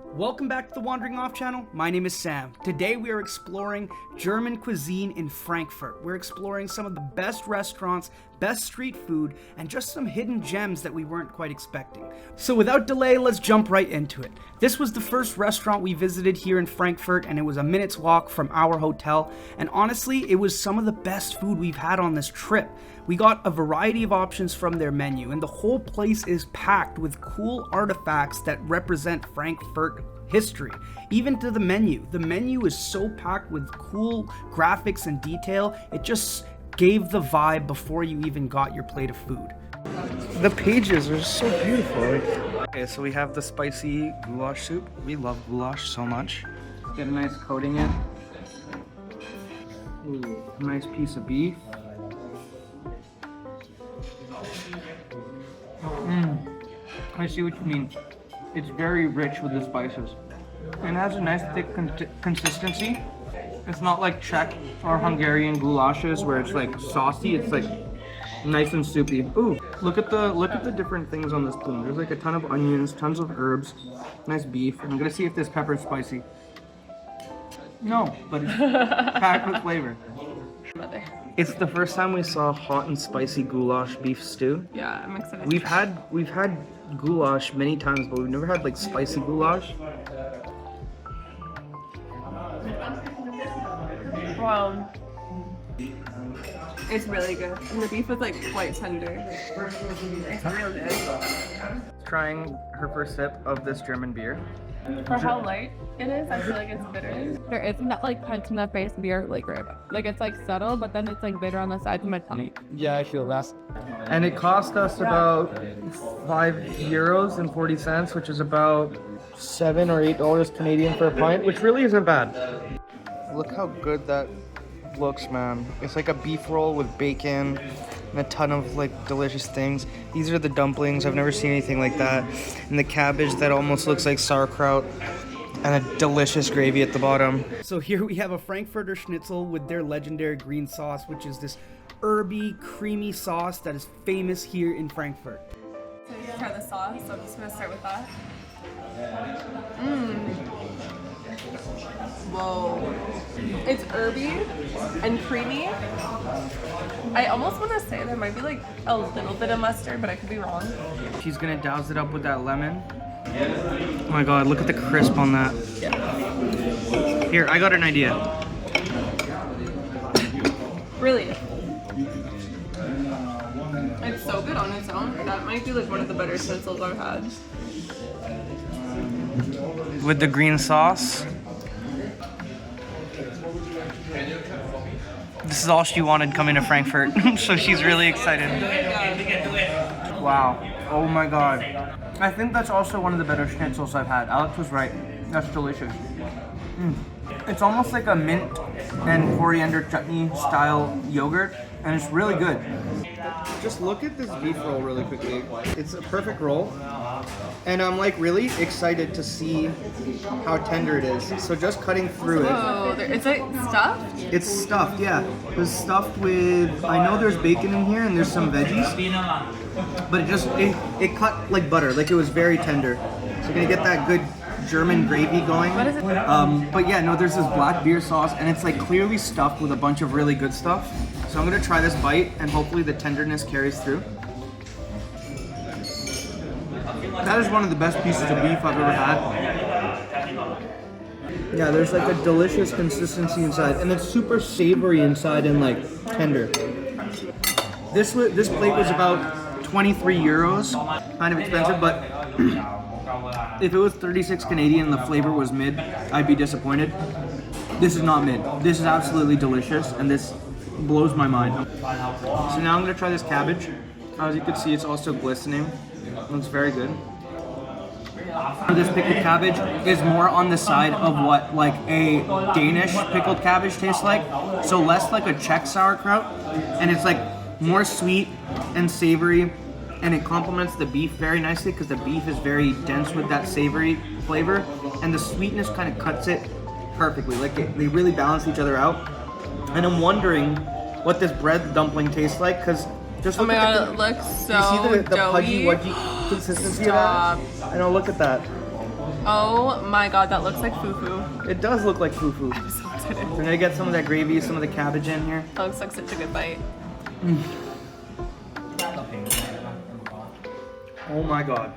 Welcome back to the Wandering Off channel. My name is Sam. Today we are exploring German cuisine in Frankfurt. We're exploring some of the best restaurants, best street food, and just some hidden gems that we weren't quite expecting. So without delay, let's jump right into it. This was the first restaurant we visited here in Frankfurt, and it was a minute's walk from our hotel. And honestly, it was some of the best food we've had on this trip. We got a variety of options from their menu, and the whole place is packed with cool artifacts that represent Frankfurt history. Even to the menu. The menu is so packed with cool graphics and detail, it just gave the vibe before you even got your plate of food. The pages are so beautiful. Okay, so we have the spicy goulash soup. We love goulash so much. Get a nice coating in. Ooh, a nice piece of beef. I see what you mean. It's very rich with the spices. And it has a nice thick consistency. It's not like Czech or Hungarian goulashes where it's like saucy. It's like nice and soupy. Ooh, look at the different things on this spoon. There's like a ton of onions, tons of herbs, nice beef. And I'm gonna see if this pepper is spicy. No, but it's packed with flavor. It's the first time we saw hot and spicy goulash beef stew. Yeah, I'm excited. We've had goulash many times, but we've never had like spicy goulash. Wow. It's really good. And the beef is like quite tender. It's real good. Trying her first sip of this German beer. For how light it is, I feel like it's bitter. There isn't that like punch in the face beer liquor. Like it's like subtle, but then it's like bitter on the sides of my tummy. Yeah, I feel that. And it cost us about €5.40, which is about $7 or $8 Canadian for a pint, which really isn't bad. Look how good that looks, man. It's like a beef roll with bacon and a ton of like delicious things. These are the dumplings. I've never seen anything like that. And the cabbage that almost looks like sauerkraut, and a delicious gravy at the bottom. So here we have a Frankfurter Schnitzel with their legendary green sauce, which is this herby, creamy sauce that is famous here in Frankfurt. So you try the sauce, so I'm just gonna start with that. Whoa. It's herby and creamy. I almost want to say there might be like a little bit of mustard, but I could be wrong. She's gonna douse it up with that lemon. Oh my god, look at the crisp on that. Yeah. Here, I got an idea. Really? It's so good on its own. That might be like one of the better schnitzels I've had. With the green sauce. This is all she wanted coming to Frankfurt, so she's really excited. Wow. Oh my god. I think that's also one of the better schnitzels I've had. Alex was right. That's delicious. It's almost like a mint and coriander chutney style yogurt, and it's really good. Just look at this beef roll really quickly. It's a perfect roll, and I'm like really excited to see how tender it is. So just cutting through it. Oh, it's like stuffed? It's stuffed, yeah. It's stuffed with, I know there's bacon in here and there's some veggies, but it cut like butter, like it was very tender. So you're gonna get that good German gravy going. What is it? But yeah, no, there's this black beer sauce, and it's like clearly stuffed with a bunch of really good stuff. So I'm gonna try this bite, and hopefully the tenderness carries through. That is one of the best pieces of beef I've ever had. Yeah, there's like a delicious consistency inside, and it's super savory inside and like tender. This plate was about 23 euros, kind of expensive, but if it was 36 Canadian and the flavor was mid, I'd be disappointed. This is not mid. This is absolutely delicious, and this blows my mind. So now I'm gonna try this cabbage. As you can see, it's also glistening. It looks very good. This pickled cabbage is more on the side of what like a Danish pickled cabbage tastes like. So less like a Czech sauerkraut, and it's like more sweet and savory, and it complements the beef very nicely because the beef is very dense with that savory flavor, and the sweetness kind of cuts it perfectly. Like they really balance each other out. And I'm wondering what this bread dumpling tastes like, because just look at it looks so you see the doughy. pudgy, wudgy consistency of that? I know, look at that. Oh my god, that looks like fufu. It does look like fufu. I'm so excited. We're gonna get some of that gravy, some of the cabbage in here. That looks like such a good bite. Oh my god.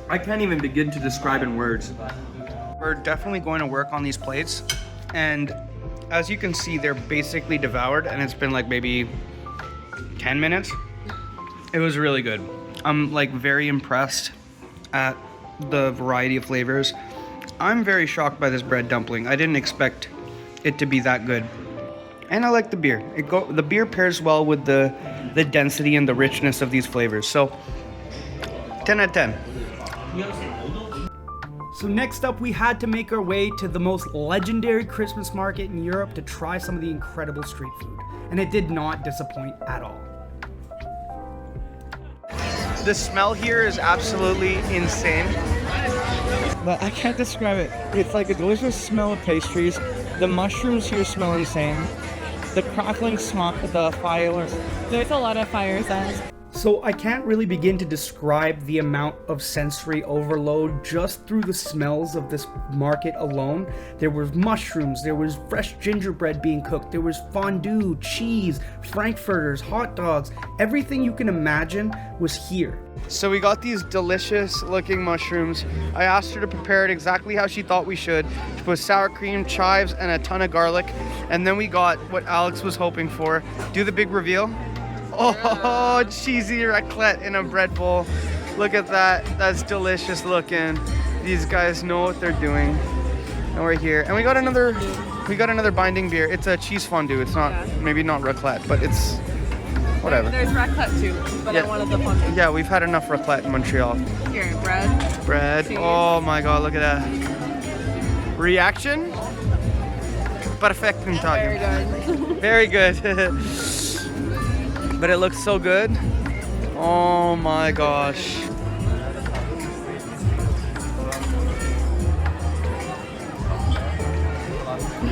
I can't even begin to describe in words. We're definitely going to work on these plates, and as you can see, they're basically devoured, and it's been like maybe 10 minutes. It was really good. I'm like very impressed at the variety of flavors. I'm very shocked by this bread dumpling. I didn't expect it to be that good. And I like the beer. The beer pairs well with the density and the richness of these flavors. So 10 out of 10. So next up, we had to make our way to the most legendary Christmas market in Europe to try some of the incredible street food. And it did not disappoint at all. The smell here is absolutely insane. But I can't describe it. It's like a delicious smell of pastries. The mushrooms here smell insane. The crackling smoke of the fires. There's a lot of fires as. So I can't really begin to describe the amount of sensory overload just through the smells of this market alone. There was mushrooms, there was fresh gingerbread being cooked, there was fondue, cheese, frankfurters, hot dogs, everything you can imagine was here. So we got these delicious looking mushrooms. I asked her to prepare it exactly how she thought we should. She put sour cream, chives, and a ton of garlic. And then we got what Alex was hoping for. Do the big reveal. Oh, cheesy raclette in a bread bowl. Look at that. That's delicious looking. These guys know what they're doing. And we're here. And we got another binding beer. It's a cheese fondue. It's not, maybe not raclette, but it's whatever. There's raclette too, but Yeah. I wanted the fondue. Yeah, we've had enough raclette in Montreal. Here, bread. Bread. Cheese. Oh my god, look at that. Reaction? Perfect in Very Italian. good. Very good. But it looks so good. Oh my gosh.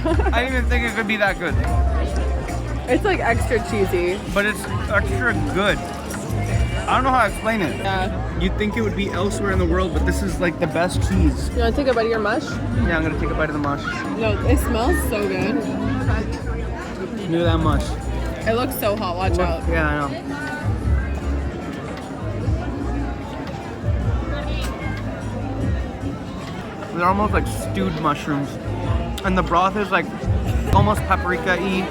I didn't even think it could be that good. It's like extra cheesy. But it's extra good. I don't know how to explain it. Yeah. You'd think it would be elsewhere in the world, but this is like the best cheese. You want to take a bite of your mush? Yeah, I'm gonna take a bite of the mush. No, it smells so good. Look at that mush. It looks so hot. Watch out. Yeah, I know. They're almost like stewed mushrooms. And the broth is like almost paprika-y,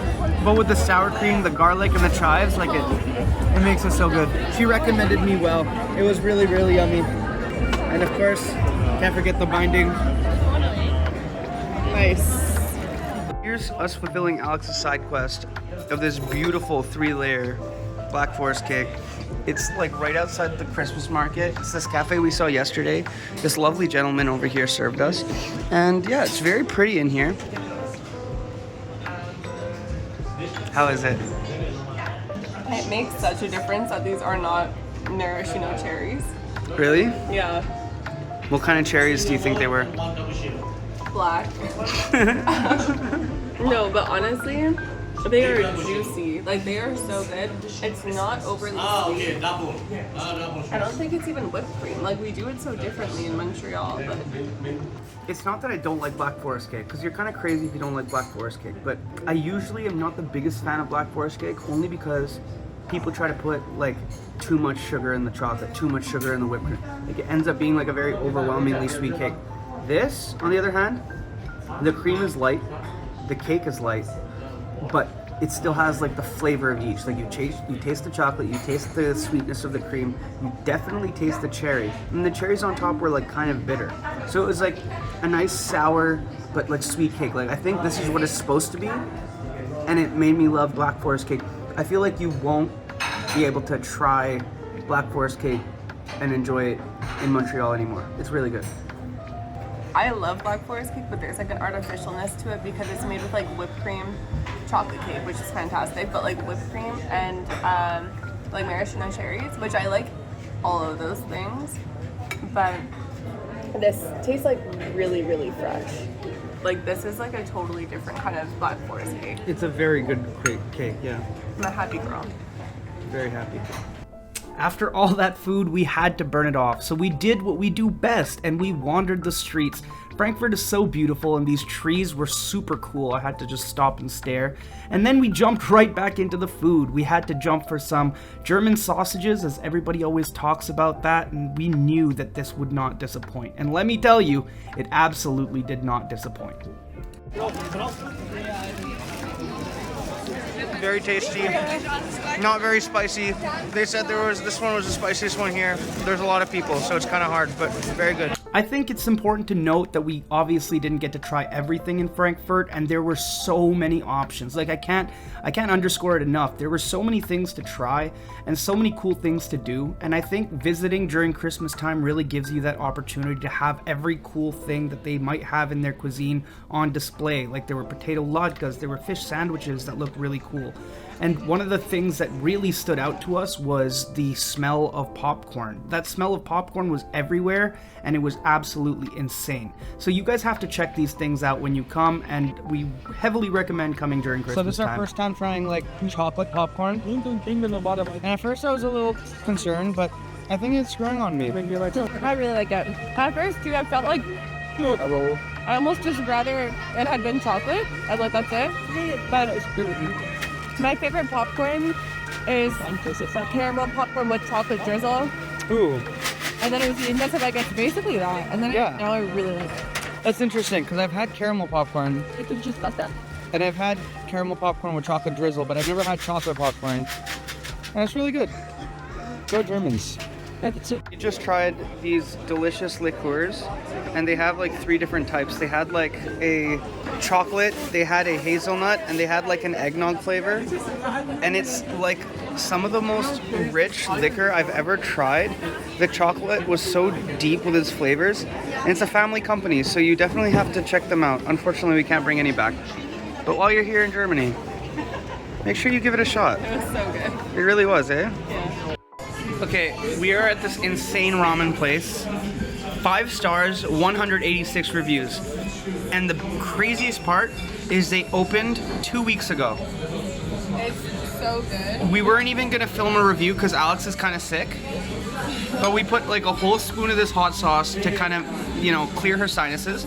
but with the sour cream, the garlic, and the chives, like it makes it so good. She recommended me well. It was really, really yummy. And of course, can't forget the binding. Nice. Here's us fulfilling Alex's side quest of this beautiful 3-layer Black Forest cake. It's like right outside the Christmas market. It's this cafe we saw yesterday. This lovely gentleman over here served us. And yeah, it's very pretty in here. How is it? It makes such a difference that these are not maraschino cherries. Really? Yeah. What kind of cherries do you think they were? Black. No, but honestly, they are juicy. Like, they are so good. It's not overly sweet. I don't think it's even whipped cream. Like, we do it so differently in Montreal, but It's not that I don't like Black Forest cake, because you're kind of crazy if you don't like Black Forest cake, but I usually am not the biggest fan of Black Forest cake, only because people try to put like too much sugar in the chocolate, too much sugar in the whipped cream. Like, it ends up being like a very overwhelmingly sweet cake. This, on the other hand, the cream is light, the cake is light, but it still has like the flavor of each. Like, you taste the chocolate, you taste the sweetness of the cream, you definitely taste the cherry, and the cherries on top were like kind of bitter. So it was like a nice sour but like sweet cake. Like, I think this is what it's supposed to be, and it made me love Black Forest cake. I feel like you won't be able to try Black Forest cake and enjoy it in Montreal anymore. It's really good. I love Black Forest cake, but there's like an artificialness to it because it's made with like whipped cream, chocolate cake, which is fantastic, but like whipped cream and like maraschino cherries, which I like all of those things. But this tastes like really, really fresh. Like, this is like a totally different kind of Black Forest cake. It's a very good cake, yeah. I'm a happy girl. Very happy. After all that food, we had to burn it off, so we did what we do best, and we wandered the streets. Frankfurt is so beautiful, and these trees were super cool. I had to just stop and stare. And then we jumped right back into the food. We had to jump for some German sausages, as everybody always talks about that, and we knew that this would not disappoint. And let me tell you, it absolutely did not disappoint. Very tasty, not very spicy. They said this one was the spiciest one here. There's a lot of people, so it's kind of hard, but very good. I think it's important to note that we obviously didn't get to try everything in Frankfurt, and there were so many options. Like, I can't underscore it enough. There were so many things to try and so many cool things to do, and I think visiting during Christmas time really gives you that opportunity to have every cool thing that they might have in their cuisine on display. Like, there were potato latkes, there were fish sandwiches that looked really cool. And one of the things that really stood out to us was the smell of popcorn. That smell of popcorn was everywhere, and it was absolutely insane. So you guys have to check these things out when you come, and we heavily recommend coming during Christmas time. So this is our first time trying like chocolate popcorn. And at first I was a little concerned, but I think it's growing on me. I really like it. At first, too, I felt like I almost just rather it had been chocolate. I like that's it. But my favorite popcorn is caramel popcorn with chocolate drizzle. Ooh, And then it was the intensive, like it's basically that. And then now I really like it. that's interesting because I've had caramel popcorn It's just got that. and I've had caramel popcorn with chocolate drizzle, but I've never had chocolate popcorn. And it's really good. Go Germans. We just tried these delicious liqueurs, and they have like 3 different types. They had like a chocolate, they had a hazelnut, and they had like an eggnog flavor. And it's like some of the most rich liquor I've ever tried. The chocolate was so deep with its flavors, and it's a family company, so you definitely have to check them out. Unfortunately, we can't bring any back. But while you're here in Germany, make sure you give it a shot. It was so good. It really was, eh? Yeah. Okay, we are at this insane ramen place. 5 stars, 186 reviews. And the craziest part is they opened 2 weeks ago. It's so good. We weren't even gonna film a review because Alex is kind of sick. But we put like a whole spoon of this hot sauce to kind of, you know, clear her sinuses.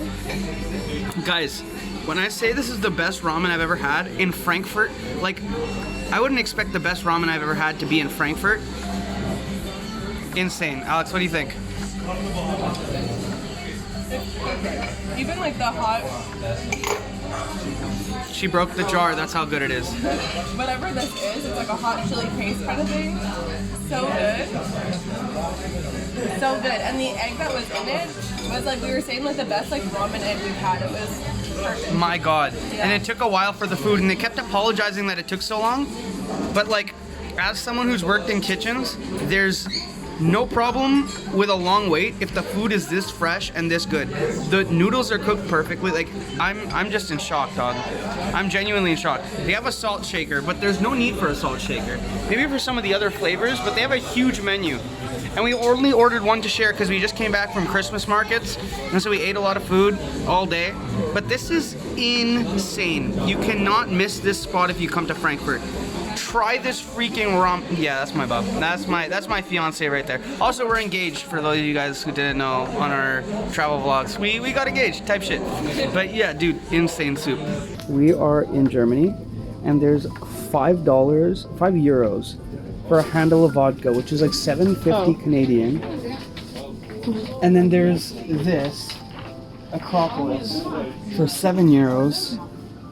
Guys, when I say this is the best ramen I've ever had in Frankfurt, like, I wouldn't expect the best ramen I've ever had to be in Frankfurt. Insane. Alex, what do you think? Even like the hot, She broke the jar, that's how good it is. whatever this is, it's like a hot chili paste kind of thing. So good. So good. And the egg that was in it was like, we were saying, like the best like ramen egg we've had. It was perfect. My God. And it took a while for the food, and they kept apologizing that it took so long. But like, as someone who's worked in kitchens, there's no problem with a long wait if the food is this fresh and this good. The noodles are cooked perfectly. Like, I'm just in shock, dog. I'm genuinely in shock. They have a salt shaker, but there's no need for a salt shaker. Maybe for some of the other flavors, but they have a huge menu. And we only ordered one to share because we just came back from Christmas markets, and so we ate a lot of food all day. But this is insane. You cannot miss this spot if you come to Frankfurt. Try this freaking ramen. Yeah, that's my bub. That's my fiance right there. Also, we're engaged, for those of you guys who didn't know, on our travel vlogs. We got engaged, type shit. But yeah, dude, insane soup. We are in Germany, and there's €5 for a handle of vodka, which is like $7.50 Canadian. And then there's this, Acropolis, for €7,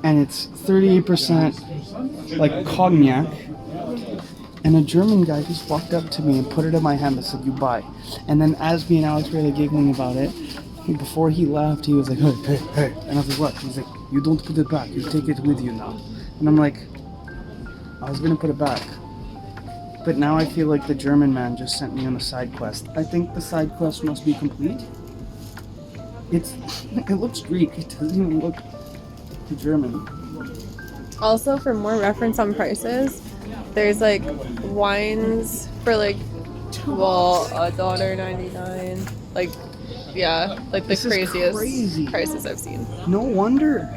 and it's 38% like cognac. And a German guy just walked up to me and put it in my hand and said, "You buy." And then as me and Alex were like giggling about it, before he left, he was like, hey. And I was like, what? He's like, "You don't put it back, you take it with you now." And I'm like, I was gonna put it back. But now I feel like the German man just sent me on a side quest. I think the side quest must be complete. It looks Greek, it doesn't even look German. Also, for more reference on prices, there's like wines for like, well, $1.99. Like, yeah, like the This is craziest crazy. prices I've seen. No wonder.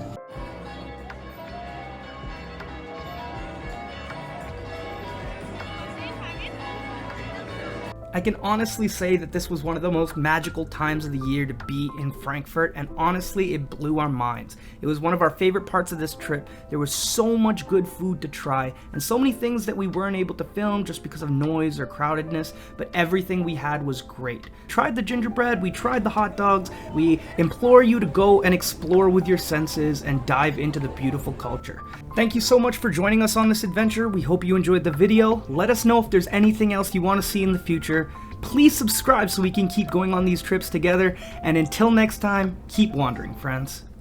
I can honestly say that this was one of the most magical times of the year to be in Frankfurt, and honestly, it blew our minds. It was one of our favorite parts of this trip. There was so much good food to try, and so many things that we weren't able to film just because of noise or crowdedness, but everything we had was great. Tried the gingerbread, we tried the hot dogs. We implore you to go and explore with your senses and dive into the beautiful culture. Thank you so much for joining us on this adventure. We hope you enjoyed the video. Let us know if there's anything else you want to see in the future. Please subscribe so we can keep going on these trips together. And until next time, keep wandering, friends.